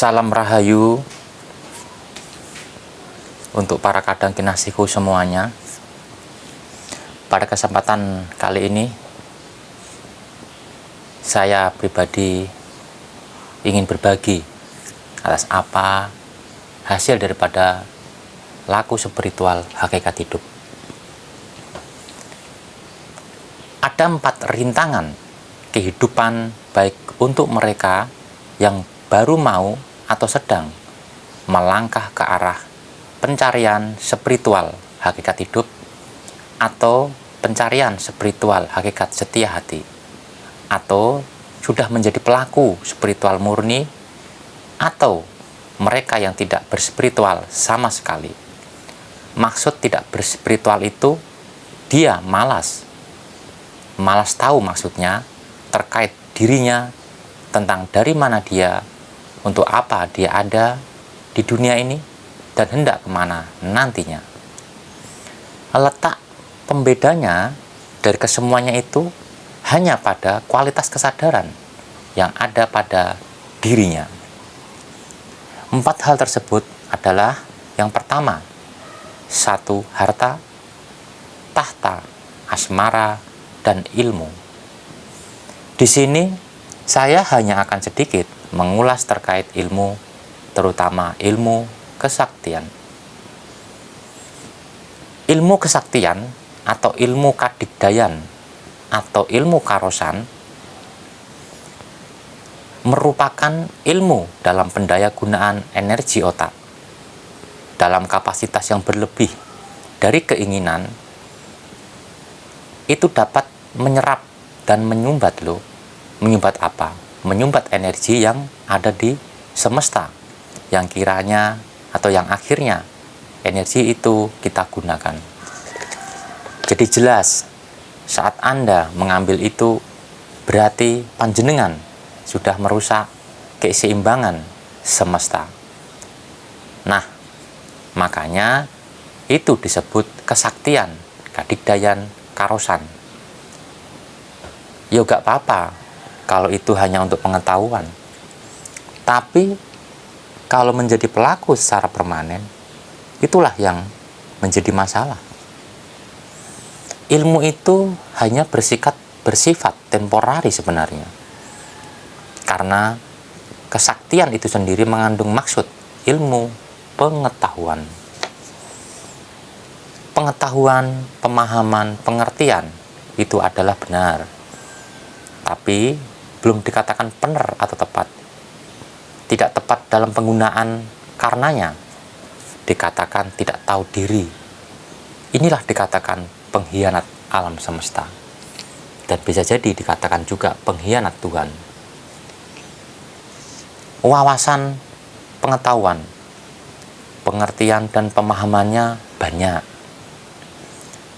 Salam Rahayu untuk para kadang kinasihku semuanya. Pada kesempatan kali ini, saya pribadi ingin berbagi atas apa hasil daripada laku spiritual hakikat hidup. Ada 4 rintangan kehidupan baik untuk mereka yang baru mau atau sedang melangkah ke arah pencarian spiritual hakikat hidup atau pencarian spiritual hakikat setia hati, atau sudah menjadi pelaku spiritual murni, atau mereka yang tidak berspiritual sama sekali. Maksud tidak berspiritual itu dia malas tahu maksudnya terkait dirinya, tentang dari mana dia, untuk apa dia ada di dunia ini, dan hendak kemana nantinya. Letak pembedanya dari kesemuanya itu hanya pada kualitas kesadaran yang ada pada dirinya. 4 hal tersebut adalah: yang pertama, 1. Harta, tahta, asmara, dan ilmu. Di sini saya hanya akan sedikit mengulas terkait ilmu, terutama ilmu kesaktian. Ilmu kesaktian atau ilmu kadigdayan atau ilmu karosan merupakan ilmu dalam pendaya gunaan energi otak dalam kapasitas yang berlebih dari keinginan. Itu dapat menyerap dan menyumbat Menyumbat apa? Menyumbat energi yang ada di semesta, yang kiranya atau yang akhirnya energi itu kita gunakan. Jadi jelas, saat Anda mengambil itu, berarti panjenengan sudah merusak keseimbangan semesta. Nah, makanya itu disebut kesaktian, kadigdayan, karosan. Ya gak apa-apa kalau itu hanya untuk pengetahuan. Tapi kalau menjadi pelaku secara permanen, itulah yang menjadi masalah. Ilmu itu hanya bersifat temporari sebenarnya. Karena kesaktian itu sendiri mengandung maksud ilmu pengetahuan. Pengetahuan, pemahaman, pengertian itu adalah benar. Tapi belum dikatakan benar atau tepat. Tidak tepat dalam penggunaan, karenanya dikatakan tidak tahu diri. Inilah dikatakan pengkhianat alam semesta. Dan bisa jadi dikatakan juga pengkhianat Tuhan. Wawasan, pengetahuan, pengertian dan pemahamannya banyak.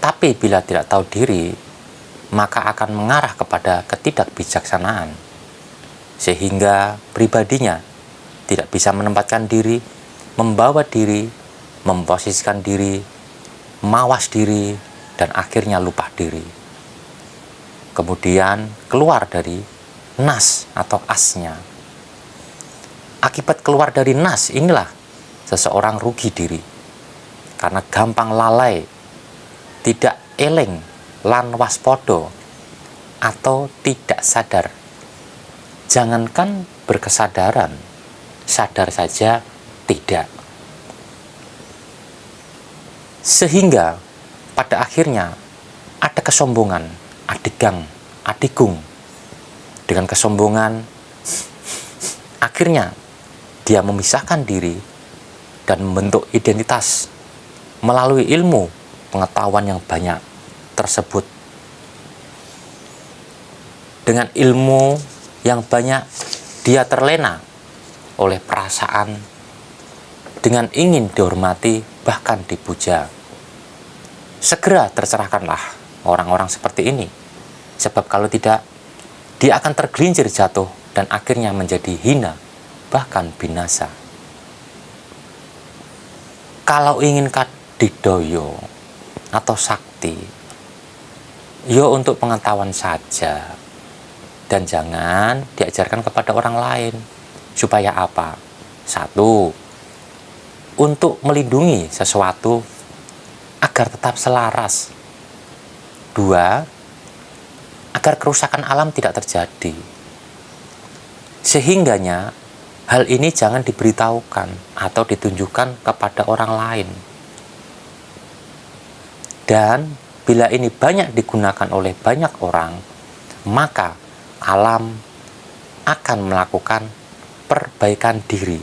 Tapi bila tidak tahu diri, maka akan mengarah kepada ketidakbijaksanaan, sehingga pribadinya tidak bisa menempatkan diri, membawa diri, memposisikan diri, mawas diri, dan akhirnya lupa diri. Kemudian keluar dari nas atau asnya. Akibat keluar dari nas inilah seseorang rugi diri, karena gampang lalai, tidak eleng, lan waspodo, atau tidak sadar. Jangankan berkesadaran, sadar saja tidak. Sehingga pada akhirnya ada kesombongan, adigung. Dengan kesombongan, akhirnya dia memisahkan diri dan membentuk identitas melalui ilmu pengetahuan yang banyak tersebut. Dengan ilmu yang banyak, dia terlena oleh perasaan dengan ingin dihormati, bahkan dipuja. Segera tercerahkanlah orang-orang seperti ini, sebab kalau tidak, dia akan tergelincir jatuh dan akhirnya menjadi hina, bahkan binasa. Kalau ingin kadigdaya atau sakti, yo untuk pengetahuan saja, dan jangan diajarkan kepada orang lain. Supaya apa? Satu, untuk melindungi sesuatu agar tetap selaras. Dua, agar kerusakan alam tidak terjadi. Sehingganya hal ini jangan diberitahukan atau ditunjukkan kepada orang lain. Dan bila ini banyak digunakan oleh banyak orang, maka alam akan melakukan perbaikan diri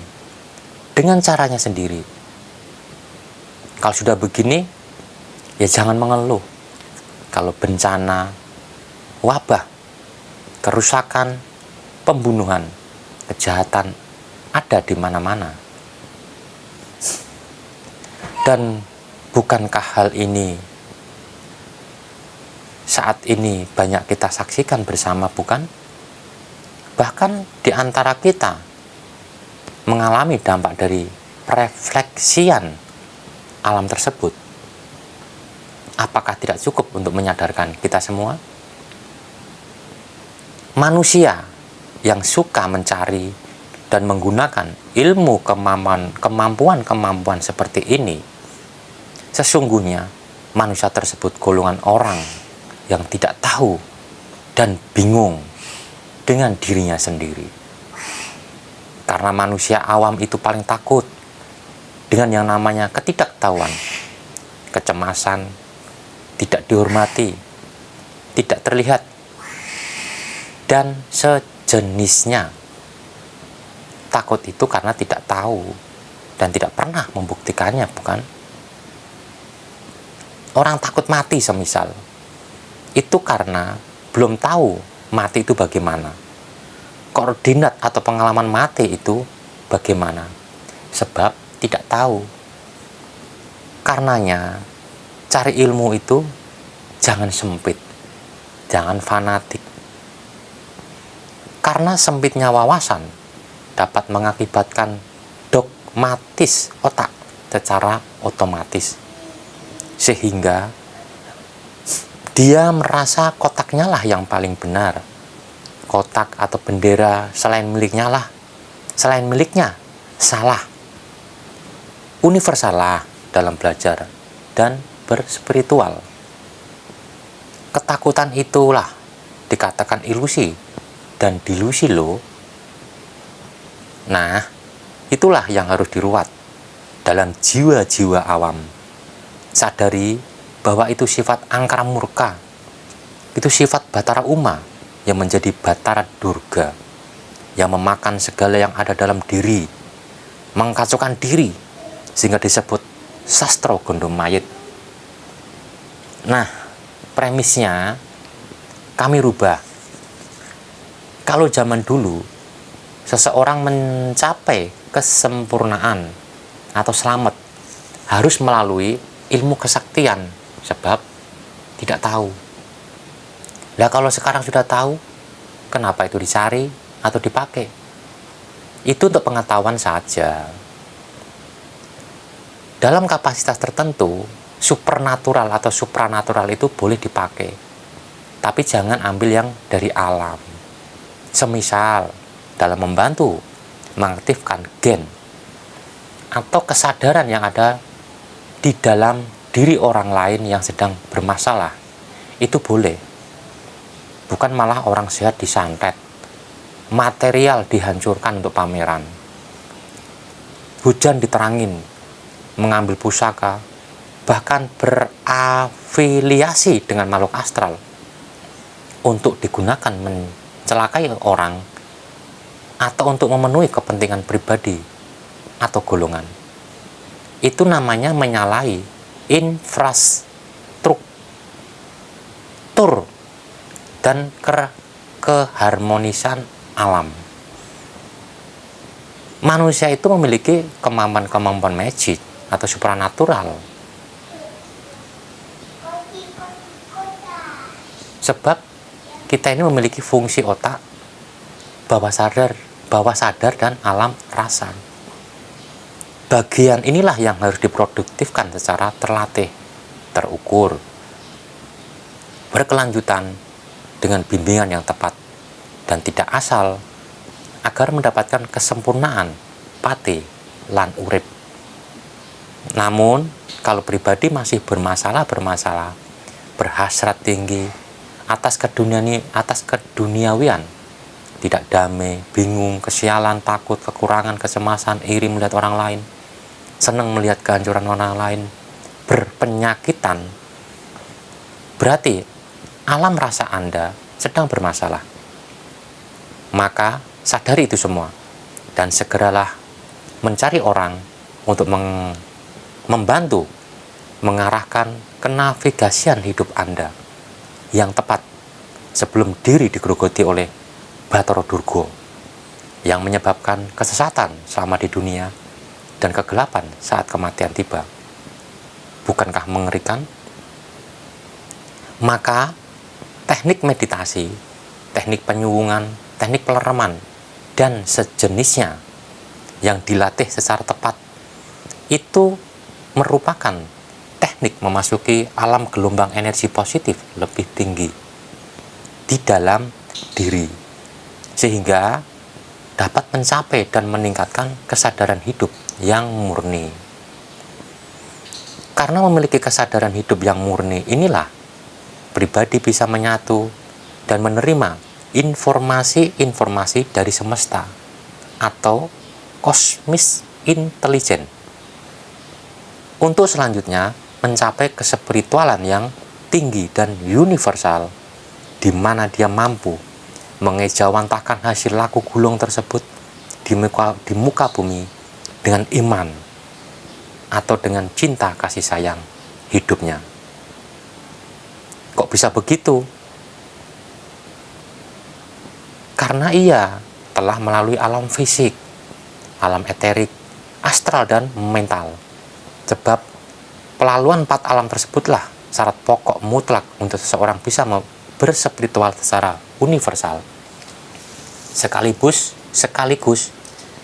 dengan caranya sendiri. Kalau sudah begini, ya jangan mengeluh. Kalau bencana, wabah, kerusakan, pembunuhan, kejahatan ada di mana-mana. Dan bukankah hal ini saat ini banyak kita saksikan bersama, bukan? Bahkan di antara kita mengalami dampak dari refleksian alam tersebut. Apakah tidak cukup untuk menyadarkan kita semua? Manusia yang suka mencari dan menggunakan ilmu kemampuan seperti ini, sesungguhnya manusia tersebut golongan orang yang tidak tahu dan bingung dengan dirinya sendiri. Karena manusia awam itu paling takut dengan yang namanya ketidaktahuan, kecemasan, tidak dihormati, tidak terlihat, dan sejenisnya. Takut itu karena tidak tahu dan tidak pernah membuktikannya, bukan? Orang takut mati semisal, itu karena belum tahu mati itu bagaimana. Koordinat atau pengalaman mati itu bagaimana. Sebab tidak tahu. Karenanya, cari ilmu itu jangan sempit, jangan fanatik. Karena sempitnya wawasan dapat mengakibatkan dogmatis otak secara otomatis. Sehingga dia merasa kotaknya lah yang paling benar. Kotak atau bendera selain miliknya salah. Universal lah dalam belajar dan berspiritual. Ketakutan itulah dikatakan ilusi dan dilusi loh. Nah, itulah yang harus diruat dalam jiwa-jiwa awam. Sadari bahwa itu sifat angkara murka, itu sifat Batara Uma yang menjadi Batara Durga, yang memakan segala yang ada dalam diri, mengkacaukan diri, sehingga disebut sastro gondomayit. Nah, premisnya kami rubah. Kalau zaman dulu seseorang mencapai kesempurnaan atau selamat harus melalui ilmu kesaktian, sebab tidak tahu. Lah kalau sekarang sudah tahu, kenapa itu dicari atau dipakai? Itu untuk pengetahuan saja. Dalam kapasitas tertentu, supernatural atau supranatural itu boleh dipakai. Tapi jangan ambil yang dari alam. Semisal dalam membantu mengaktifkan gen atau kesadaran yang ada di dalam diri orang lain yang sedang bermasalah, itu boleh. Bukan malah orang sehat disantet, material dihancurkan untuk pameran, hujan diterangin, mengambil pusaka, bahkan berafiliasi dengan makhluk astral untuk digunakan mencelakai orang atau untuk memenuhi kepentingan pribadi atau golongan. Itu namanya menyalahi infrastruktur dan keharmonisan alam. Manusia itu memiliki kemampuan magic atau supranatural. Sebab kita ini memiliki fungsi otak, bawah sadar dan alam rasa. Bagian inilah yang harus diproduktifkan secara terlatih, terukur, berkelanjutan dengan bimbingan yang tepat dan tidak asal, agar mendapatkan kesempurnaan mripate lan urip. Namun, kalau pribadi masih bermasalah, berhasrat tinggi atas keduniawian, tidak damai, bingung, kesialan, takut, kekurangan, kecemasan, iri melihat orang lain, senang melihat kehancuran orang lain, berpenyakitan, berarti alam rasa Anda sedang bermasalah. Maka sadari itu semua dan segeralah mencari orang untuk membantu mengarahkan kenavigasian hidup Anda yang tepat sebelum diri digerogoti oleh Bathara Durga yang menyebabkan kesesatan selama di dunia dan kegelapan saat kematian tiba. Bukankah mengerikan? Maka teknik meditasi, teknik penyuwungan, teknik peleraman, dan sejenisnya yang dilatih secara tepat itu merupakan teknik memasuki alam gelombang energi positif lebih tinggi di dalam diri, sehingga dapat mencapai dan meningkatkan kesadaran hidup yang murni. Karena memiliki kesadaran hidup yang murni inilah pribadi bisa menyatu dan menerima informasi-informasi dari semesta atau kosmis intelijen untuk selanjutnya mencapai kespiritualan yang tinggi dan universal, di mana dia mampu mengejawantahkan hasil laku gulung tersebut di muka bumi dengan iman atau dengan cinta kasih sayang hidupnya. Kok bisa begitu? Karena ia telah melalui alam fisik, alam eterik, astral, dan mental. Sebab pelaluan 4 alam tersebutlah syarat pokok mutlak untuk seseorang bisa berspiritual secara universal, sekaligus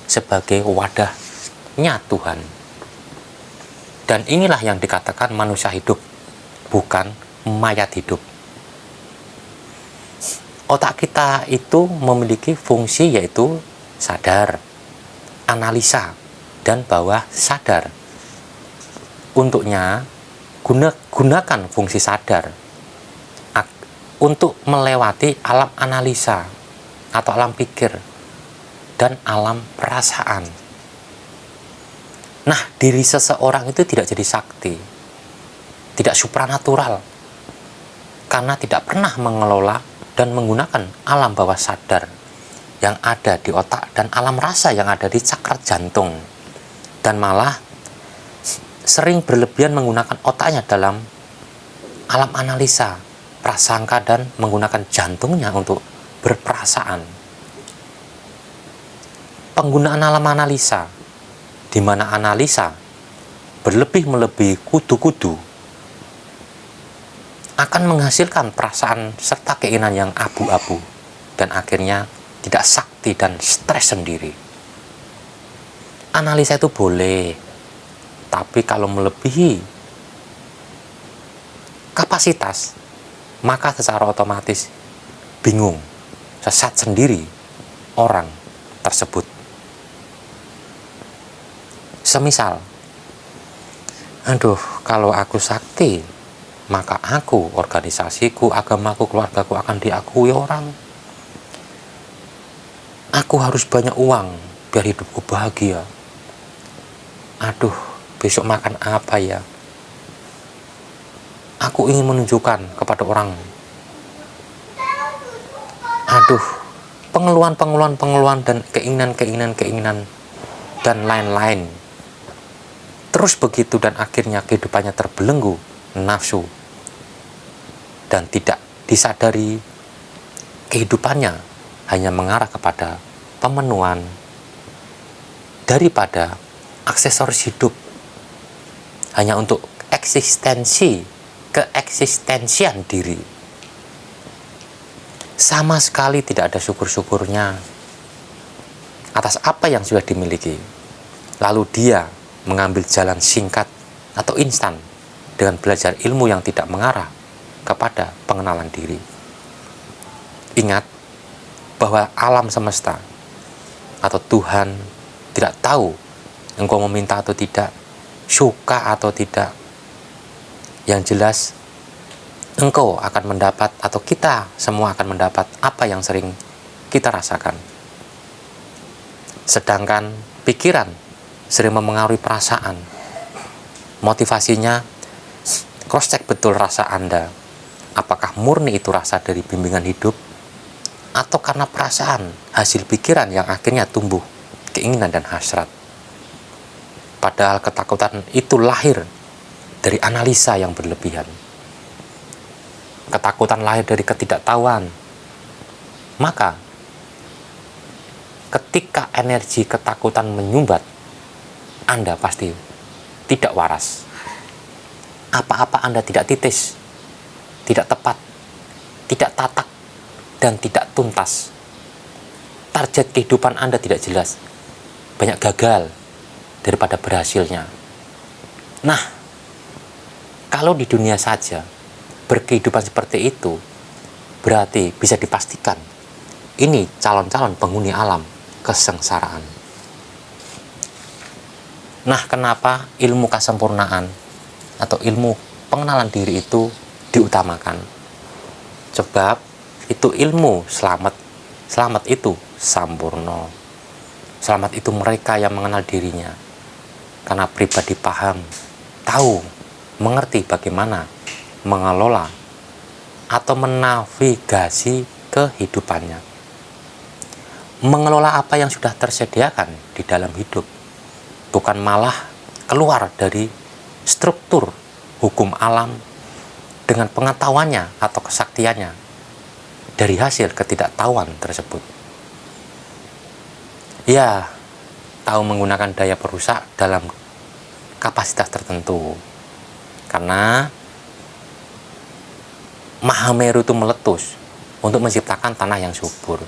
sebagai wadahnya Tuhan. Dan inilah yang dikatakan manusia hidup, bukan mayat hidup. Otak kita itu memiliki fungsi yaitu sadar, analisa, dan bawah sadar. Untuknya, gunakan fungsi sadar untuk melewati alam analisa atau alam pikir dan alam perasaan. Nah, diri seseorang itu tidak jadi sakti, tidak supranatural, karena tidak pernah mengelola dan menggunakan alam bawah sadar yang ada di otak dan alam rasa yang ada di cakra jantung, dan malah sering berlebihan menggunakan otaknya dalam alam analisa, prasangka, dan menggunakan jantungnya untuk berperasaan. Penggunaan alam analisa, di mana analisa berlebih melebihi kudu-kudu, akan menghasilkan perasaan serta keinginan yang abu-abu dan akhirnya tidak sakti dan stres sendiri. Analisa itu boleh, tapi kalau melebihi kapasitas, maka secara otomatis bingung, sesat sendiri orang tersebut. Semisal, aduh, kalau aku sakti, maka aku, organisasiku, agamaku, keluargaku akan diakui orang. Aku harus banyak uang biar hidupku bahagia. Aduh, besok makan apa ya? Aku ingin menunjukkan kepada orang. Aduh, pengeluhan dan keinginan dan lain-lain. Terus begitu dan akhirnya kehidupannya terbelenggu nafsu dan tidak disadari kehidupannya hanya mengarah kepada pemenuhan daripada aksesoris hidup hanya untuk keeksistensian diri. Sama sekali tidak ada syukur-syukurnya atas apa yang sudah dimiliki. Lalu dia mengambil jalan singkat atau instan dengan belajar ilmu yang tidak mengarah kepada pengenalan diri. Ingat bahwa alam semesta atau Tuhan tidak tahu engkau meminta atau tidak, suka atau tidak. Yang jelas engkau akan mendapat, atau kita semua akan mendapat apa yang sering kita rasakan. Sedangkan pikiran sering memengaruhi perasaan. Motivasinya, cross-check betul rasa Anda. Apakah murni itu rasa dari bimbingan hidup, atau karena perasaan, hasil pikiran yang akhirnya tumbuh keinginan dan hasrat. Padahal ketakutan itu lahir dari analisa yang berlebihan. Ketakutan lahir dari ketidaktahuan. Maka ketika energi ketakutan menyumbat, Anda pasti tidak waras. Apa-apa Anda tidak titis, tidak tepat, tidak tatak, dan tidak tuntas. Target kehidupan Anda tidak jelas. Banyak gagal daripada berhasilnya. Nah, kalau di dunia saja berkehidupan seperti itu, berarti bisa dipastikan ini calon-calon penghuni alam kesengsaraan. Nah, kenapa ilmu kesempurnaan atau ilmu pengenalan diri itu diutamakan? Sebab itu ilmu selamat. Selamat itu sampurno. Selamat itu mereka yang mengenal dirinya. Karena pribadi paham, tahu, mengerti bagaimana mengelola atau menavigasi kehidupannya. Mengelola apa yang sudah tersediakan di dalam hidup, bukan malah keluar dari struktur hukum alam dengan pengetahuannya atau kesaktiannya dari hasil ketidaktahuan tersebut. Ya, tahu menggunakan daya perusak dalam kapasitas tertentu. Karena Mahameru itu meletus untuk menciptakan tanah yang subur.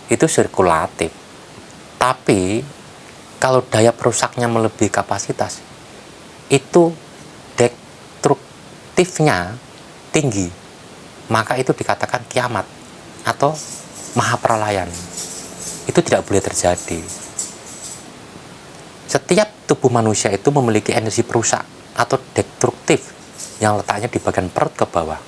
Itu sirkulatif. Tapi kalau daya perusaknya melebihi kapasitas, itu destruktifnya tinggi, maka itu dikatakan kiamat atau mahapralayan. Itu tidak boleh terjadi. Setiap tubuh manusia itu memiliki energi perusak atau destruktif yang letaknya di bagian perut ke bawah,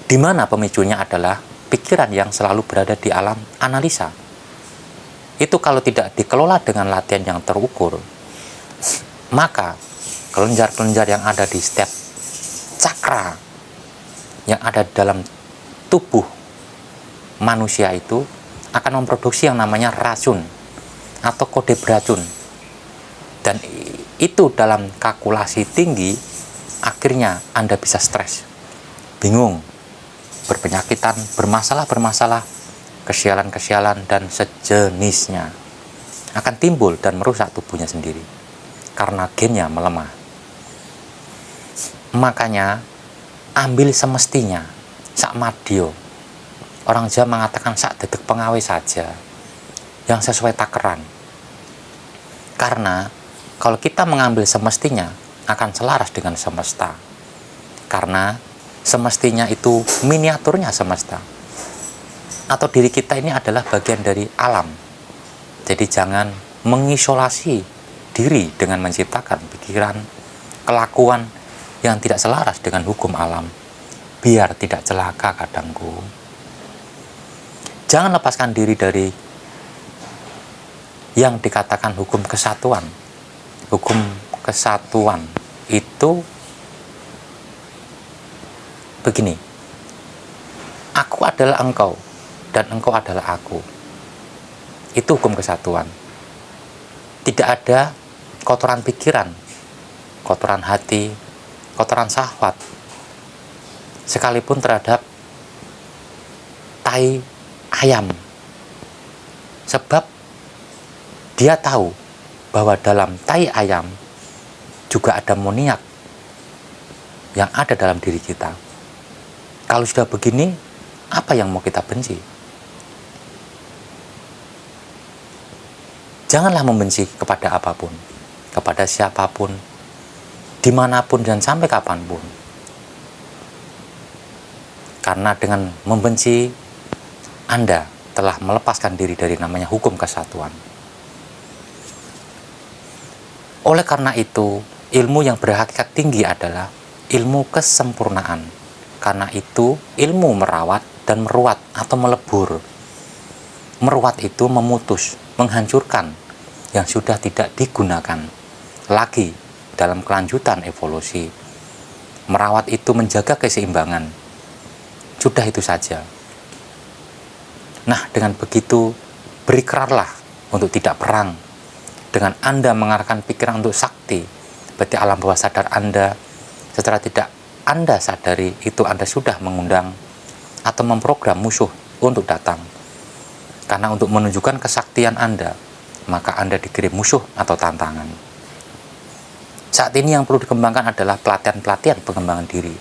di mana pemicunya adalah pikiran yang selalu berada di alam analisa. Itu kalau tidak dikelola dengan latihan yang terukur, maka kelenjar-kelenjar yang ada di setiap cakra yang ada dalam tubuh manusia itu akan memproduksi yang namanya racun atau kode beracun. Dan itu dalam kalkulasi tinggi, akhirnya Anda bisa stres, bingung, berpenyakitan, bermasalah, kesialan-kesialan, dan sejenisnya akan timbul dan merusak tubuhnya sendiri karena gennya melemah. Makanya ambil semestinya, sak madyo. Orang Jawa mengatakan sak dedek pengawe saja, yang sesuai takaran. Karena kalau kita mengambil semestinya akan selaras dengan semesta. Karena semestinya itu miniaturnya semesta. Atau diri kita ini adalah bagian dari alam. Jadi jangan mengisolasi diri dengan menciptakan pikiran, kelakuan yang tidak selaras dengan hukum alam. Biar tidak celaka kadangku. Jangan lepaskan diri dari yang dikatakan hukum kesatuan. Hukum kesatuan itu begini. Aku adalah engkau dan engkau adalah aku. Itu hukum kesatuan. Tidak ada kotoran pikiran, kotoran hati, kotoran syahwat, sekalipun terhadap tai ayam. Sebab dia tahu bahwa dalam tai ayam juga ada amoniak yang ada dalam diri kita. Kalau sudah begini, apa yang mau kita benci? Janganlah membenci kepada apapun, kepada siapapun, dimanapun dan sampai kapanpun. Karena dengan membenci, Anda telah melepaskan diri dari namanya hukum kesatuan. Oleh karena itu, ilmu yang berhakikat tinggi adalah ilmu kesempurnaan. Karena itu, ilmu merawat dan meruat atau melebur. Meruat itu memutus, menghancurkan yang sudah tidak digunakan lagi dalam kelanjutan evolusi. Merawat itu menjaga keseimbangan. Sudah itu saja. Nah, dengan begitu, berikrarlah untuk tidak perang. Dengan Anda mengarahkan pikiran untuk sakti, berarti alam bawah sadar Anda, secara tidak Anda sadari, itu Anda sudah mengundang atau memprogram musuh untuk datang. Karena untuk menunjukkan kesaktian Anda, maka Anda dikirim musuh atau tantangan. Saat ini yang perlu dikembangkan adalah pelatihan-pelatihan pengembangan diri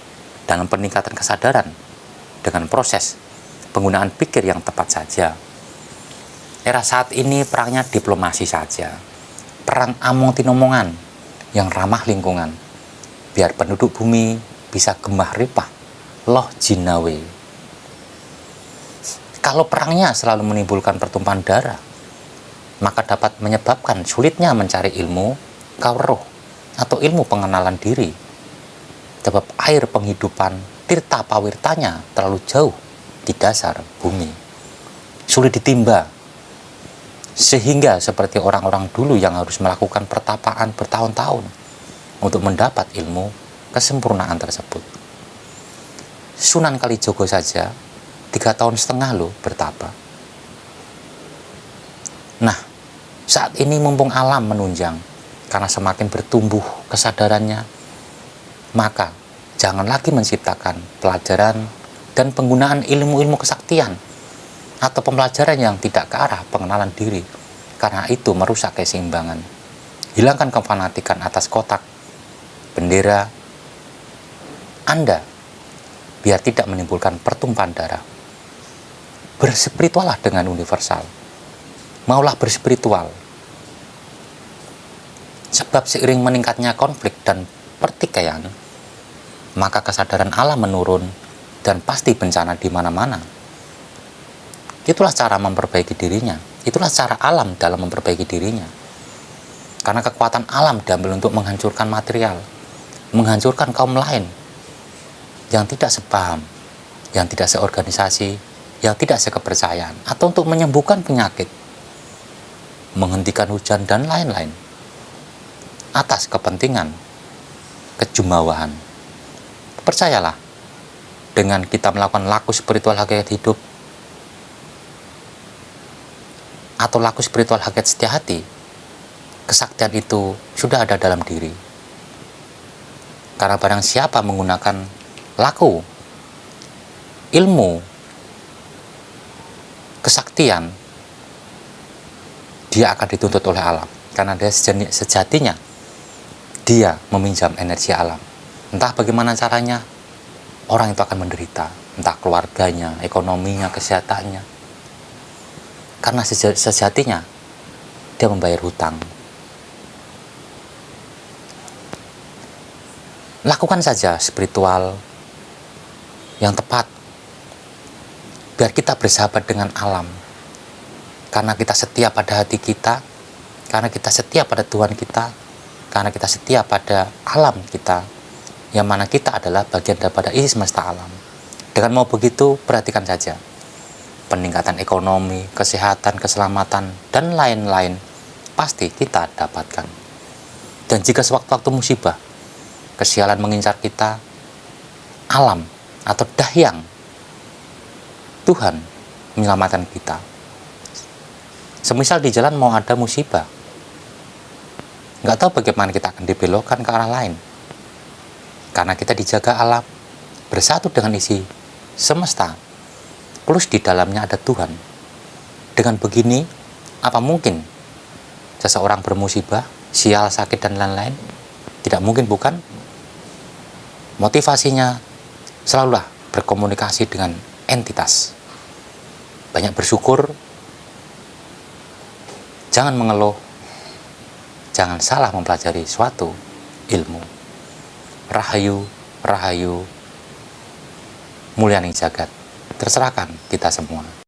dalam peningkatan kesadaran dengan proses penggunaan pikir yang tepat saja. Era saat ini perangnya diplomasi saja. Perang among tinomongan yang ramah lingkungan. Biar penduduk bumi bisa gemah ripah loh jinawe. Kalau perangnya selalu menimbulkan pertumpahan darah, maka dapat menyebabkan sulitnya mencari ilmu kauroh atau ilmu pengenalan diri. Sebab air penghidupan tirta pawirtanya terlalu jauh di dasar bumi, sulit ditimba, sehingga seperti orang-orang dulu yang harus melakukan pertapaan bertahun-tahun untuk mendapat ilmu kesempurnaan tersebut. Sunan Kalijogo saja 3,5 tahun loh bertapa. Nah, saat ini mumpung alam menunjang, karena semakin bertumbuh kesadarannya, maka jangan lagi menciptakan pelajaran dan penggunaan ilmu-ilmu kesaktian atau pembelajaran yang tidak ke arah pengenalan diri, karena itu merusak keseimbangan. Hilangkan kefanatikan atas kotak, bendera Anda, biar tidak menimbulkan pertumpahan darah. Berspiritualah dengan universal. Maulah berspiritual. Sebab seiring meningkatnya konflik dan pertikaian, maka kesadaran alam menurun dan pasti bencana di mana-mana. Itulah cara memperbaiki dirinya. Itulah cara alam dalam memperbaiki dirinya. Karena kekuatan alam diambil untuk menghancurkan material, menghancurkan kaum lain yang tidak sepaham, yang tidak seorganisasi, yang tidak sekepercayaan, atau untuk menyembuhkan penyakit, menghentikan hujan dan lain-lain atas kepentingan kejumawahan. Percayalah, dengan kita melakukan laku spiritual hakikat hidup atau laku spiritual hakikat setia hati, kesaktian itu sudah ada dalam diri. Karena barang siapa menggunakan laku ilmu kesaktian, dia akan dituntut oleh alam. Karena dia sejatinya dia meminjam energi alam. Entah bagaimana caranya, orang itu akan menderita, entah keluarganya, ekonominya, kesehatannya. Karena sejatinya dia membayar hutang. Lakukan saja spiritual yang tepat, biar kita bersahabat dengan alam. Karena kita setia pada hati kita, karena kita setia pada Tuhan kita, karena kita setia pada alam kita, yang mana kita adalah bagian daripada isi semesta alam. Dengan mau begitu, perhatikan saja peningkatan ekonomi, kesehatan, keselamatan, dan lain-lain pasti kita dapatkan. Dan jika sewaktu-waktu musibah, kesialan mengincar kita, alam atau dahyang Tuhan menyelamatkan kita. Semisal di jalan mau ada musibah, nggak tahu bagaimana kita akan dibelokkan ke arah lain. Karena kita dijaga alam, bersatu dengan isi semesta, plus di dalamnya ada Tuhan. Dengan begini, apa mungkin seseorang bermusibah, sial, sakit, dan lain-lain? Tidak mungkin, bukan? Motivasinya selalulah berkomunikasi dengan entitas. Banyak bersyukur, jangan mengeluh, jangan salah mempelajari suatu ilmu. Rahayu, rahayu, mulyani jagat, terserahkan kita semua.